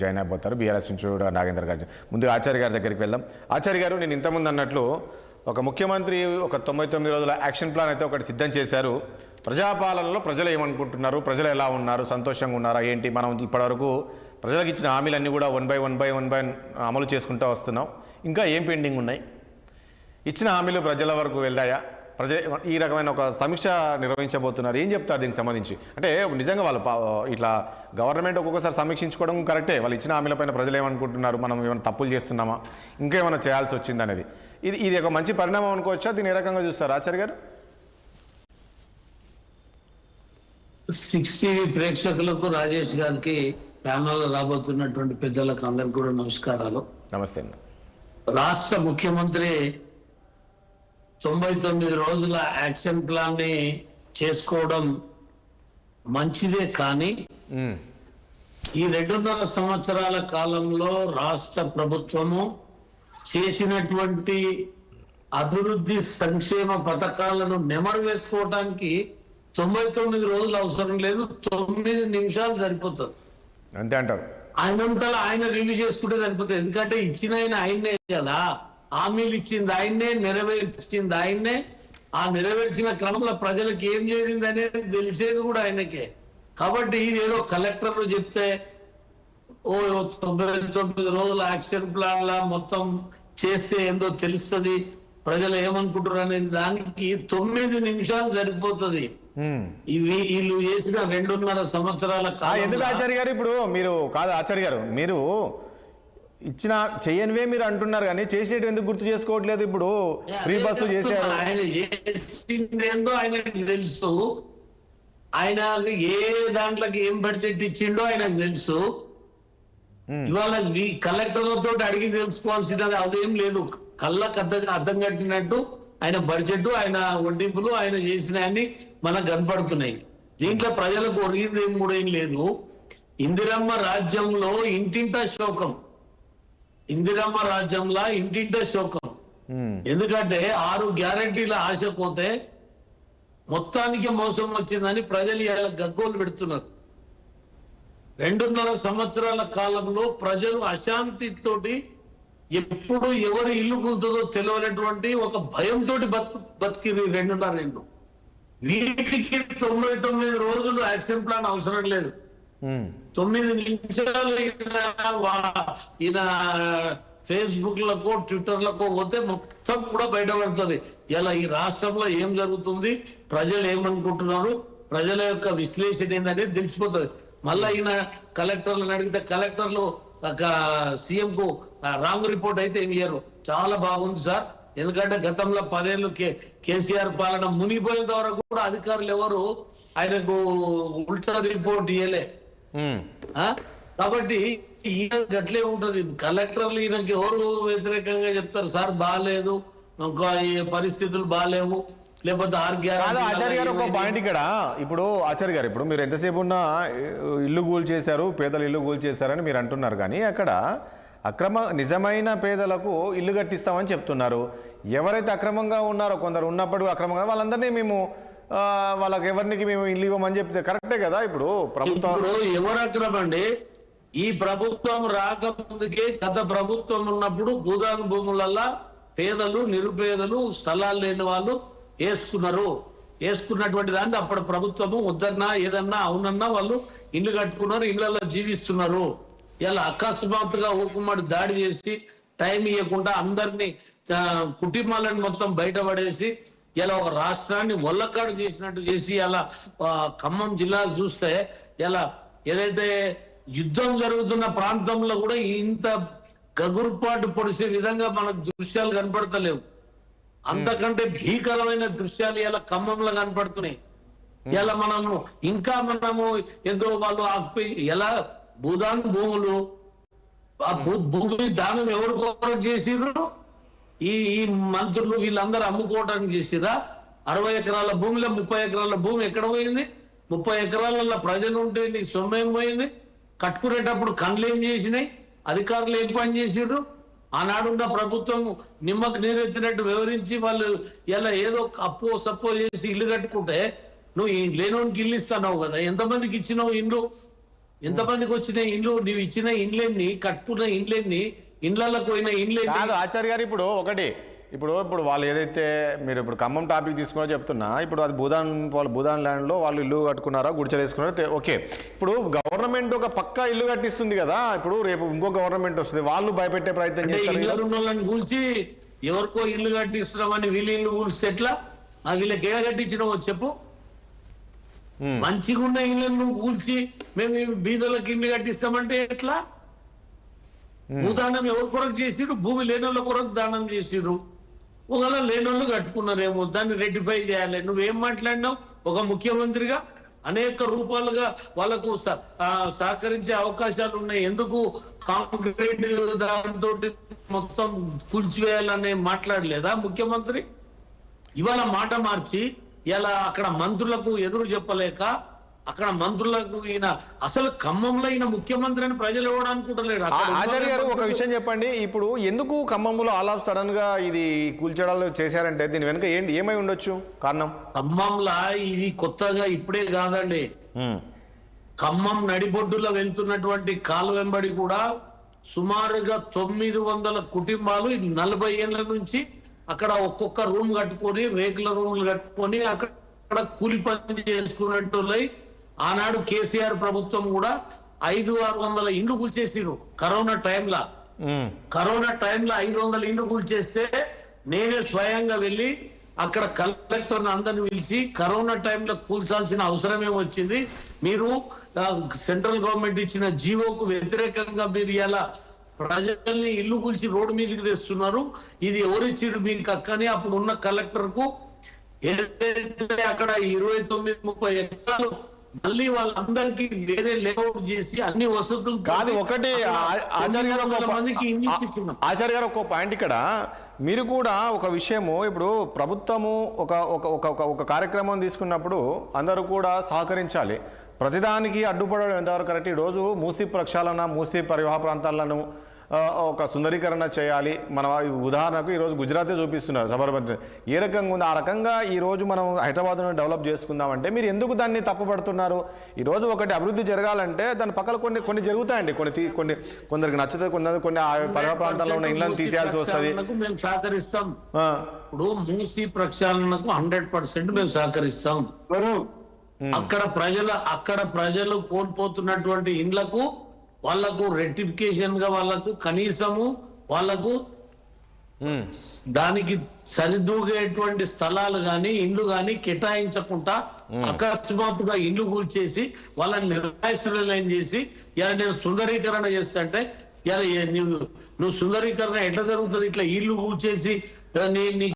Join అయిపోతారు BRS నుంచి కూడా నాగేంద్ర గారు. ముందు ఆచార్య గారి దగ్గరికి వెళ్దాం. ఆచార్య గారు, నేను ఇంతకుముందు అన్నట్లు ఒక ముఖ్యమంత్రి ఒక 99 రోజుల యాక్షన్ ప్లాన్ అయితే ఒకటి సిద్ధం చేశారు. ప్రజాపాలనలో ప్రజలు ఏమనుకుంటున్నారు, ప్రజలు ఎలా ఉన్నారు, సంతోషంగా ఉన్నారా ఏంటి, మనం ఇప్పటివరకు ప్రజలకు ఇచ్చిన హామీలన్నీ కూడా వన్ బై వన్ అమలు చేసుకుంటూ వస్తున్నాం. ఇంకా ఏం పెండింగ్ ఉన్నాయి, ఇచ్చిన హామీలు ప్రజల వరకు వెళ్దాయా, ఈ రకమైన ఒక సమీక్ష నిర్వహించబోతున్నారు. ఏం చెప్తారు దీనికి సంబంధించి? అంటే నిజంగా వాళ్ళు ఇట్లా గవర్నమెంట్ ఒక్కొక్కసారి సమీక్షించుకోవడం కరెక్టే, వాళ్ళు ఇచ్చిన హామీలపైన ప్రజలు ఏమనుకుంటున్నారు, మనం ఏమైనా తప్పులు చేస్తున్నామా, ఇంకా ఏమైనా చేయాల్సి వచ్చింది అనేది, ఇది ఒక మంచి పరిణామం అనుకోవచ్చా? దీన్ని ఏ రకంగా చూస్తారు ఆచార్య గారు? 60 ప్రేక్షకులకు, రాజేష్ గారికి, ప్యానల్లో రాబోతున్నటువంటి పెద్దలకు అందరికి కూడా నమస్కారాలు. నమస్తే అండి. రాష్ట్ర ముఖ్యమంత్రి 99 రోజుల యాక్షన్ ప్లాన్ ని చేసుకోవడం మంచిదే, కానీ ఈ 2.5 సంవత్సరాల కాలంలో రాష్ట్ర ప్రభుత్వము చేసినటువంటి అభివృద్ధి సంక్షేమ పథకాలను నెమరు వేసుకోవడానికి 99 రోజులు అవసరం లేదు, 9 నిమిషాలు సరిపోతుంది. అంతే అంటారు? ఆయనంతలా ఆయన రిలీవ్ చేసుకుంటే సరిపోతుంది. ఎందుకంటే ఇచ్చిన ఆయనే కదా, హామీలు ఇచ్చింది ఆయన్నే, నెరవేర్చింది ఆయన్నే. ఆ నెరవేర్చిన క్రమంలో ప్రజలకు ఏం జరిగింది అనేది తెలిసేది కూడా ఆయనకే. కాబట్టి ఇదేదో కలెక్టర్లు చెప్తే 99 రోజుల యాక్షన్ ప్లాన్ లా మొత్తం చేస్తే ఏందో తెలుస్తుంది, ప్రజలు ఏమనుకుంటారు అనేది దానికి 9 నిమిషాలు సరిపోతుంది. వీళ్ళు చేసిన 2.5 సంవత్సరాల కాలం. ఎందుకు ఆచార్య గారు ఇప్పుడు మీరు కాదు ఆచార్య గారు, మీరు ఇచ్చిన చెయ్యనివే మీరు అంటున్నారు, కానీ చేసినట్టు ఎందుకు గుర్తు చేసుకోవట్లేదు? ఇప్పుడు ఫ్రీ బస్సు చేశారు, ఆయన చేసిందేందో ఆయనకు తెలుసు, ఆయన ఏ దాంట్లోకి ఏం బడ్జెట్ ఇచ్చిండో ఆయనకు తెలుసు. ఇవాళ కలెక్టర్లతో అడిగి తెలుసుకోవాల్సినది అదేం లేదు. కళ్ళకు అర్థం కట్టినట్టు ఆయన బడ్జెట్, ఆయన వడ్డింపులు, ఆయన చేసిన అన్ని మనకు కనపడుతున్నాయి. దీంట్లో ప్రజలకు ఒరిగింది ఏం కూడా ఏం లేదు. ఇందిరమ్మ రాజ్యంలో ఇంటింటా శోకం, ఇందిరమ్మ రాజ్యంలో ఇంటింటా శోకం. ఎందుకంటే 6 గ్యారంటీల ఆశ పోతే మొత్తానికి మోసం వచ్చిందని ప్రజలు ఇలా గగ్గోలు పెడుతున్నారు. 2.5 సంవత్సరాల కాలంలో ప్రజలు అశాంతితోటి, ఎప్పుడు ఎవరు ఇల్లు కూలుతుందో తెలియనటువంటి ఒక భయంతో బతికింది 2.5 ఏళ్ళు. వీటికి 99 రోజులు యాక్షన్ ప్లాన్ అవసరం లేదు. 9 నిమిషాలు ఈయన ఫేస్బుక్ లకు, ట్విట్టర్లకు పోతే మొత్తం కూడా బయటపడుతుంది. ఇలా ఈ రాష్ట్రంలో ఏం జరుగుతుంది, ప్రజలు ఏమనుకుంటున్నారు, ప్రజల యొక్క విశ్లేషణ ఏందనేది తెలిసిపోతుంది. మళ్ళీ ఈయన కలెక్టర్లను అడిగితే కలెక్టర్లు సీఎం కు రాంగ్ రిపోర్ట్ అయితే ఏమి ఇయ్యరు. చాలా బాగుంది సార్, ఎందుకంటే గతంలో 10 ఏళ్ళు కేసీఆర్ పాలన మునిగిపోయిన వరకు కూడా అధికారులు ఎవరు ఆయనకు ఉల్టా రిపోర్ట్ ఇయ్యలే. కాబట్టి ఈయన గట్లే ఉంటది. కలెక్టర్లు ఈయనకి ఎవరు వ్యతిరేకంగా చెప్తారు, సార్ బాగాలేదు, ఇంకా ఈ పరిస్థితులు బాగాలేవు, లేకపోతే ఆచార్య గారు ఒక పాయింట్ ఇక్కడ. ఇప్పుడు ఆచార్య గారు, ఇప్పుడు మీరు ఎంతసేపు ఉన్నా ఇల్లు కూల్ చేశారు, పేదలు ఇల్లు కూల్ చేశారని మీరు అంటున్నారు, కానీ అక్కడ నిజమైన పేదలకు ఇల్లు కట్టిస్తామని చెప్తున్నారు. ఎవరైతే అక్రమంగా ఉన్నారో, కొందరు ఉన్నప్పుడు అక్రమంగా, వాళ్ళందరినీ మేము వాళ్ళకి ఎవరికి మేము ఇల్లు ఇవ్వమని చెప్తే కరెక్టే కదా? ఇప్పుడు ప్రభుత్వం ఎవరు అక్రమండి? ఈ ప్రభుత్వం రాకముందుకే గత ప్రభుత్వం ఉన్నప్పుడు భూదాన భూములల్లా పేదలు, నిరుపేదలు, స్థలాలు లేని వాళ్ళు వేసుకున్నటువంటి దాన్ని అప్పుడు ప్రభుత్వము వద్దన్నా ఏదన్నా అవునన్నా వాళ్ళు ఇల్లు కట్టుకున్నారు, ఇళ్లలో జీవిస్తున్నారు. ఇలా అకస్మాత్తుగా ఊకుమ్మడి దాడి చేసి టైం ఇవ్వకుండా అందరినీ కుటుంబాలను మొత్తం బయటపడేసి ఇలా ఒక రాష్ట్రాన్ని ఒళ్ళకాడు చేసినట్టు చేసి ఇలా ఖమ్మం జిల్లా చూస్తే ఇలా ఏదైతే యుద్ధం జరుగుతున్న ప్రాంతంలో కూడా ఇంత గగురుపాటు పొడిసే విధంగా మనకు దృశ్యాలు కనపడతలేవు. అంతకంటే భీకరమైన దృశ్యాలు ఇలా ఖమ్మంలో కనపడుతున్నాయి. ఇలా మనము ఏదో వాళ్ళు ఎలా భూదాన్ భూములు, ఆ భూమి దానం ఎవరు కోరడం చేసిర్రు? ఈ మంత్రులు వీళ్ళందరూ అమ్ముకోవడానికి చేసిరా? 60 ఎకరాల భూమిలో 30 ఎకరాల భూమి ఎక్కడ పోయింది? 30 ఎకరాలలో ప్రజలు ఉంటే నీ సొమ్మేం పోయింది? కట్టుకునేటప్పుడు కళ్ళు ఏం చేసినాయి? అధికారులు ఏం పని చేసిర్రు? ఆనాడున్న ప్రభుత్వం నిమ్మకు నీరెత్తినట్టు వివరించి వాళ్ళు ఇలా ఏదో అప్పో సప్పో చేసి ఇల్లు కట్టుకుంటే, నువ్వు లేనోనికి ఇల్లు ఇస్తున్నావు కదా, ఎంతమందికి ఇచ్చినావు ఇల్లు? ఎంతమందికి వచ్చిన ఇండ్లు, నీవు ఇచ్చిన ఇండ్లెన్ని, కట్టుకున్న ఇండ్లెన్ని, ఇండ్లకు పోయిన ఇండ్లెన్ని? కాదు ఆచార్య గారు, ఇప్పుడు ఒకటి, ఇప్పుడు వాళ్ళు ఏదైతే మీరు ఇప్పుడు ఖమ్మం టాపిక్ తీసుకున్నారో చెప్తున్నా, ఇప్పుడు అది భూదాన్ ల్యాండ్లో వాళ్ళు ఇల్లు కట్టుకున్నారో గుడిచలు వేసుకున్నారో ఓకే. ఇప్పుడు గవర్నమెంట్ ఒక పక్కా ఇల్లు కట్టిస్తుంది కదా, ఇప్పుడు రేపు ఇంకో గవర్నమెంట్ వస్తుంది, వాళ్ళు భయపెట్టే ప్రయత్నం చేస్తారు. ఇళ్ళని కూల్చి ఎవరికో ఇల్లు కట్టిస్తున్నామని వీళ్ళు ఇల్లు కూల్స్తే ఎట్లా? వీళ్ళకి ఏ కట్టించినావో చెప్పు. మంచిగా ఉన్న ఇళ్ళను నువ్వు కూల్చి మేము బీదోళ్ళకి ఇల్లు కట్టిస్తామంటే ఎట్లా? భూదానం ఎవరి కొరకు చేసిరు? భూమి లేనోళ్ళ కొరకు దానం చేసిరు. ఒకవేళ లేనోళ్ళు కట్టుకున్నారేమో, దాన్ని రెక్టిఫై చేయాలి. నువ్వేం మాట్లాడినావు? ఒక ముఖ్యమంత్రిగా అనేక రూపాలుగా వాళ్ళకు సహకరించే అవకాశాలు ఉన్నాయి. ఎందుకు కాంక్రీట్ దాంతో మొత్తం కూల్చివేయాలని మాట్లాడలేదా ముఖ్యమంత్రి? ఇవాళ మాట మార్చి ఇలా అక్కడ మంత్రులకు ఎదురు చెప్పలేక, అక్కడ మంత్రులకు ఈయన అసలు ఖమ్మంలో ఈయన ముఖ్యమంత్రి అని ప్రజలు ఎవరు అనుకుంటలేడు. ఆచార్య గారు ఒక విషయం చెప్పండి, ఇప్పుడు ఎందుకు ఖమ్మంలో ఆల్ ఆఫ్ సడన్ గా ఇది కూల్చడాలు చేశారంటే దీని వెనుక ఏమై ఉండొచ్చు కారణం? ఖమ్మంలో ఇది కొత్తగా ఇప్పుడే కాదండి. ఖమ్మం నడిబొడ్డులో వెళ్తున్నటువంటి కాలు వెంబడి కూడా సుమారుగా 900 కుటుంబాలు 40 ఏళ్ల నుంచి అక్కడ ఒక్కొక్క రూమ్ కట్టుకొని, రేకుల రూములు కట్టుకొని అక్కడ కూలి పని చేసుకున్నట్టు. ఆనాడు కేసీఆర్ ప్రభుత్వం కూడా 500-600 ఇండ్లు కూల్చేసిరు కరోనా టైంలో. 500 ఇండ్లు కూల్చేస్తే నేనే స్వయంగా వెళ్ళి అక్కడ కలెక్టర్ అందరిని పిలిచి కరోనా టైంలో కూల్చాల్సిన అవసరం ఏమొచ్చింది, మీరు సెంట్రల్ గవర్నమెంట్ ఇచ్చిన జీవోకు వ్యతిరేకంగా మీరు ఇలా ప్రజల్ని ఇల్లు కూల్చి రోడ్డు మీదకి తెస్తున్నారు, ఇది ఎవరిచ్చిరు మీకు అక్కని అప్పుడు ఉన్న కలెక్టర్ కు ఏదైతే అక్కడ 29-30 ఎకరాలు మళ్ళీ వాళ్ళందరికీ వేరే లేఅవుట్ చేసి అన్ని వసతులు కాదు. ఒకటి ఆచార్య గారు ఒక పాయింట్ ఇక్కడ మీరు కూడా ఒక విషయము, ఇప్పుడు ప్రభుత్వము ఒక కార్యక్రమం తీసుకున్నప్పుడు అందరూ కూడా సహకరించాలి. ప్రతిదానికి అడ్డుపడడం ఎంతవరకు కరెక్ట్? ఈరోజు మూసీ ప్రక్షాళన, మూసీ పరివాహ ప్రాంతాలను ఒక సుందరీకరణ చేయాలి. మన ఉదాహరణకు ఈరోజు గుజరాతే చూపిస్తున్నారు సబర్మతి, ఏ రకంగా ఉంది. ఆ రకంగా ఈరోజు మనం హైదరాబాద్ను డెవలప్ చేసుకుందామంటే మీరు ఎందుకు దాన్ని తప్పుపడుతున్నారు? ఈరోజు ఒకటి అభివృద్ధి జరగాలంటే దాని పక్కన కొన్ని జరుగుతాయండి, కొందరికి నచ్చుతుంది, కొన్ని పరివాహ ప్రాంతాల్లో ఉన్న ఇళ్ళని తీసేయాల్సి వస్తుంది. మేము సహకరిస్తాం. ఇప్పుడు మూసీ ప్రక్షాళనకు 100% మేము సహకరిస్తాం. అక్కడ ప్రజలు కోల్పోతున్నటువంటి ఇండ్లకు వాళ్లకు రెక్టిఫికేషన్ గా వాళ్లకు కనీసము వాళ్లకు దానికి సరిదూగేటువంటి స్థలాలు గాని ఇండ్లు గాని కేటాయించకుండా అకస్మాత్తుగా ఇండ్లు కూల్చేసి వాళ్ళని నిర్ణయిస్తులైన చేసి ఇలా నేను సుందరీకరణ చేస్తుంటే ఇలా నువ్వు సుందరీకరణ ఎట్లా జరుగుతుంది? ఇట్లా ఇల్లు కూల్చేసి